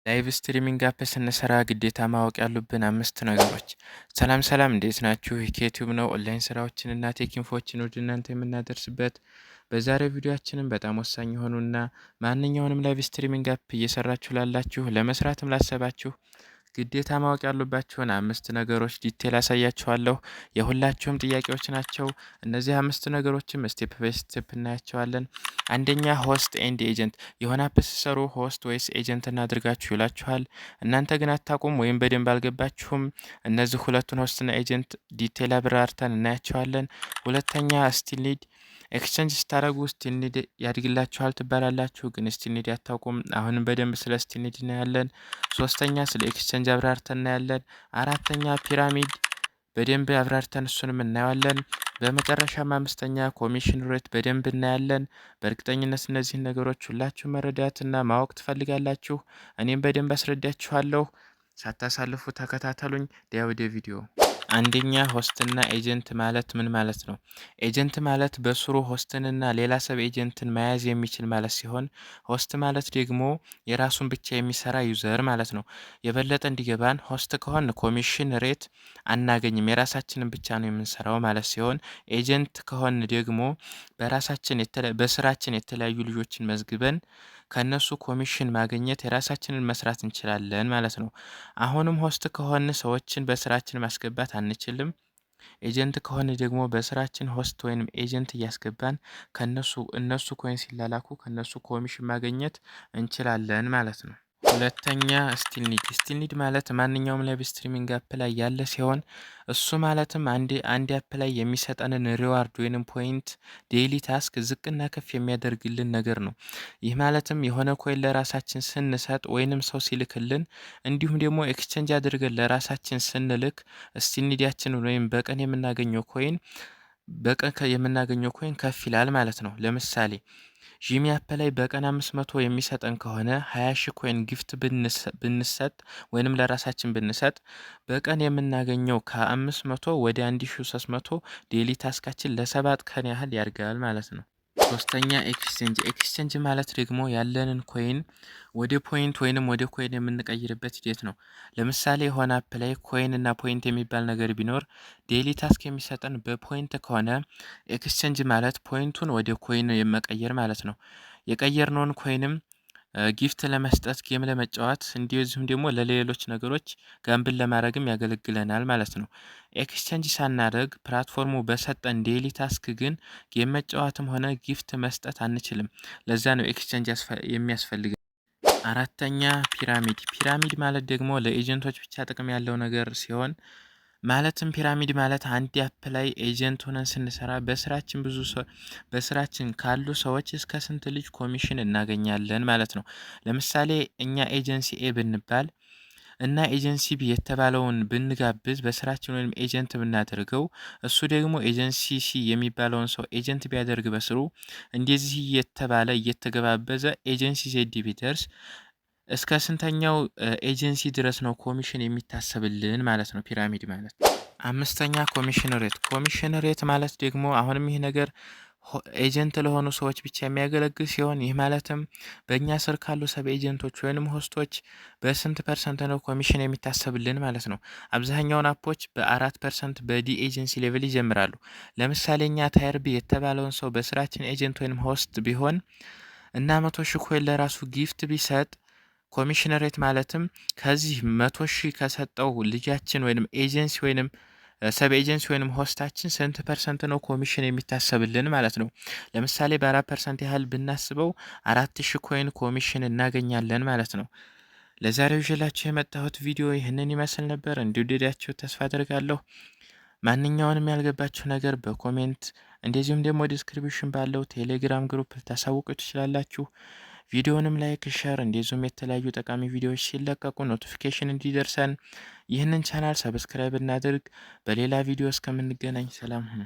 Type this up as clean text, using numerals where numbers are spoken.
ላይቭ ስትሪሚንግ አፕ ስንሰራ ግዴታ ማወቅ ያሉብን 5 ነገሮች። ሰላም እንዴት ናችሁ? ዩቲዩብ ነው። ኦንላይን ስራዎችን እና ቴክ ኢንፎዎችን ወደ እናንተ የምናደርስበት። በዛሬው ቪዲዮአችንም በጣም ወሳኝ የሆኑና ማንኛውንም ላይቭ ስትሪሚንግ አፕ እየሰራችሁ ላላችሁ ለመስራትም ላሰባችሁ ግዴታ ማወቅ ያሉባችሁን 5 ነገሮች ዲቴል አሳያችኋለሁ። የሁላችሁም ጥያቄዎች ናቸው። እነዚህ 5 ነገሮችም ስቴፕ ባይ ስቴፕ እናያቸዋለን። አንደኛ ሆስት ኤንድ ኤጀንት። የሆነ አፕ ስትሰሩ ሆስት ወይስ ኤጀንት እናድርጋችሁ ይላችኋል። እናንተ ግን አታውቁም ወይም በደንብ አልገባችሁም። እነዚህ ሁለቱን ሆስትና ኤጀንት ዲቴል አብራርተን እናያቸዋለን። ሁለተኛ ስቲል ኒድ። ኤክስቼንጅ ስታደርጉ ስቲል ኒድ ያድግላችኋል ትባላላችሁ፣ ግን ስቲል ኒድ አታውቁም። አሁንም በደንብ ስለ ስቲል ኒድ እናያለን። ሶስተኛ ስለ ኤክስቼንጅ አብራርተን እናያለን። አራተኛ ፒራሚድ በደንብ አብራርተን እሱንም እናየዋለን። በመጨረሻም አምስተኛ ኮሚሽን ሬት በደንብ እናያለን። በእርግጠኝነት እነዚህን ነገሮች ሁላችሁ መረዳትና ማወቅ ትፈልጋላችሁ። እኔም በደንብ አስረዳችኋለሁ። ሳታሳልፉ ተከታተሉኝ። ወደ ቪዲዮ። አንደኛ ሆስትና ኤጀንት ማለት ምን ማለት ነው? ኤጀንት ማለት በስሩ ሆስትንና ሌላ ሰብ ኤጀንትን መያዝ የሚችል ማለት ሲሆን ሆስት ማለት ደግሞ የራሱን ብቻ የሚሰራ ዩዘር ማለት ነው። የበለጠ እንዲገባን ሆስት ከሆን ኮሚሽን ሬት አናገኝም፣ የራሳችንን ብቻ ነው የምንሰራው ማለት ሲሆን ኤጀንት ከሆን ደግሞ በስራችን የተለያዩ ልጆችን መዝግበን ከነሱ ኮሚሽን ማግኘት የራሳችንን መስራት እንችላለን ማለት ነው። አሁንም ሆስት ከሆን ሰዎችን በስራችን ማስገባት አንችልም። ኤጀንት ከሆነ ደግሞ በስራችን ሆስት ወይም ኤጀንት እያስገባን እነሱ ኮይን ሲላላኩ ከነሱ ኮሚሽን ማግኘት እንችላለን ማለት ነው። ሁለተኛ ስቲል ኒድ ማለት ማንኛውም ላይቭ ስትሪሚንግ አፕ ላይ ያለ ሲሆን እሱ ማለትም አንድ አፕ ላይ የሚሰጠንን ሪዋርድ ወይንም ፖይንት ዴይሊ ታስክ ዝቅና ከፍ የሚያደርግልን ነገር ነው። ይህ ማለትም የሆነ ኮይን ለራሳችን ስንሰጥ ወይንም ሰው ሲልክልን እንዲሁም ደግሞ ኤክስቼንጅ አድርገን ለራሳችን ስንልክ ስቲል ኒዳችንን ወይም በቀን የምናገኘው ኮይን ከፍ ይላል ማለት ነው። ለምሳሌ ጂሚ አፕ ላይ በቀን 500 የሚሰጠን ከሆነ 20 ሺህ ኮይን ጊፍት ብንሰጥ ወይንም ለራሳችን ብንሰጥ በቀን የምናገኘው ከ500 ወደ 1300 ዴሊ ታስካችን ለ7 ቀን ያህል ያድጋል ማለት ነው። ሶስተኛ ኤክስቼንጅ ማለት ደግሞ ያለንን ኮይን ወደ ፖይንት ወይንም ወደ ኮይን የምንቀይርበት ሂደት ነው። ለምሳሌ የሆነ አፕ ላይ ኮይን እና ፖይንት የሚባል ነገር ቢኖር ዴይሊ ታስክ የሚሰጠን በፖይንት ከሆነ ኤክስቼንጅ ማለት ፖይንቱን ወደ ኮይን የመቀየር ማለት ነው። የቀየርነውን ኮይንም ጊፍት ለመስጠት ጌም ለመጫወት እንደዚሁም ደግሞ ለሌሎች ነገሮች ጋምብል ለማድረግም ያገለግለናል ማለት ነው። ኤክስቼንጅ ሳናደርግ ፕላትፎርሙ በሰጠን ዴይሊ ታስክ ግን ጌም መጫወትም ሆነ ጊፍት መስጠት አንችልም። ለዛ ነው ኤክስቼንጅ የሚያስፈልገን። አራተኛ ፒራሚድ ማለት ደግሞ ለኤጀንቶች ብቻ ጥቅም ያለው ነገር ሲሆን ማለትም ፒራሚድ ማለት አንድ አፕ ላይ ኤጀንት ሆነን ስንሰራ በስራችን ካሉ ሰዎች እስከ ስንት ልጅ ኮሚሽን እናገኛለን ማለት ነው። ለምሳሌ እኛ ኤጀንሲ ኤ ብንባል እና ኤጀንሲ ቢ የተባለውን ብንጋብዝ በስራችን ወይም ኤጀንት ብናደርገው እሱ ደግሞ ኤጀንሲ ሲ የሚባለውን ሰው ኤጀንት ቢያደርግ በስሩ እንደዚህ እየተባለ እየተገባበዘ ኤጀንሲ ዜድ ቢደርስ እስከ ስንተኛው ኤጀንሲ ድረስ ነው ኮሚሽን የሚታሰብልን ማለት ነው። ፒራሚድ ማለት አምስተኛ ኮሚሽን ሬት ማለት ደግሞ አሁንም ይህ ነገር ኤጀንት ለሆኑ ሰዎች ብቻ የሚያገለግል ሲሆን ይህ ማለትም በእኛ ስር ካሉ ሰብ ኤጀንቶች ወይንም ሆስቶች በስንት ፐርሰንት ነው ኮሚሽን የሚታሰብልን ማለት ነው። አብዛኛውን አፖች በ4% በዲ ኤጀንሲ ሌቭል ይጀምራሉ። ለምሳሌ እኛ ታየር ቢ የተባለውን ሰው በስራችን ኤጀንት ወይንም ሆስት ቢሆን እና 100 ሺህ ኮይን ለራሱ ጊፍት ቢሰጥ ኮሚሽን ሬት ማለትም ከዚህ 100 ሺህ ከሰጠው ልጃችን ወይንም ኤጀንሲ ወይንም ሰብ ኤጀንሲ ወይንም ሆስታችን ስንት ፐርሰንት ነው ኮሚሽን የሚታሰብልን ማለት ነው። ለምሳሌ በ4% ያህል ብናስበው 4000 ኮይን ኮሚሽን እናገኛለን ማለት ነው። ለዛሬው ይዤላችሁ የመጣሁት ቪዲዮ ይህንን ይመስል ነበር። እንደወደዳችሁ ተስፋ አደርጋለሁ። ማንኛውንም ያልገባችሁ ነገር በኮሜንት እንደዚሁም ደግሞ ዲስክሪፕሽን ባለው ቴሌግራም ግሩፕ ልታሳውቁ ትችላላችሁ። ቪዲዮንም ላይክ፣ ሼር እንደዚሁም የተለያዩ ጠቃሚ ቪዲዮዎች ሲለቀቁ ኖቲፊኬሽን እንዲደርሰን ይህንን ቻናል ሰብስክራይብ እናድርግ። በሌላ ቪዲዮ እስከምንገናኝ ሰላም ሁኑ።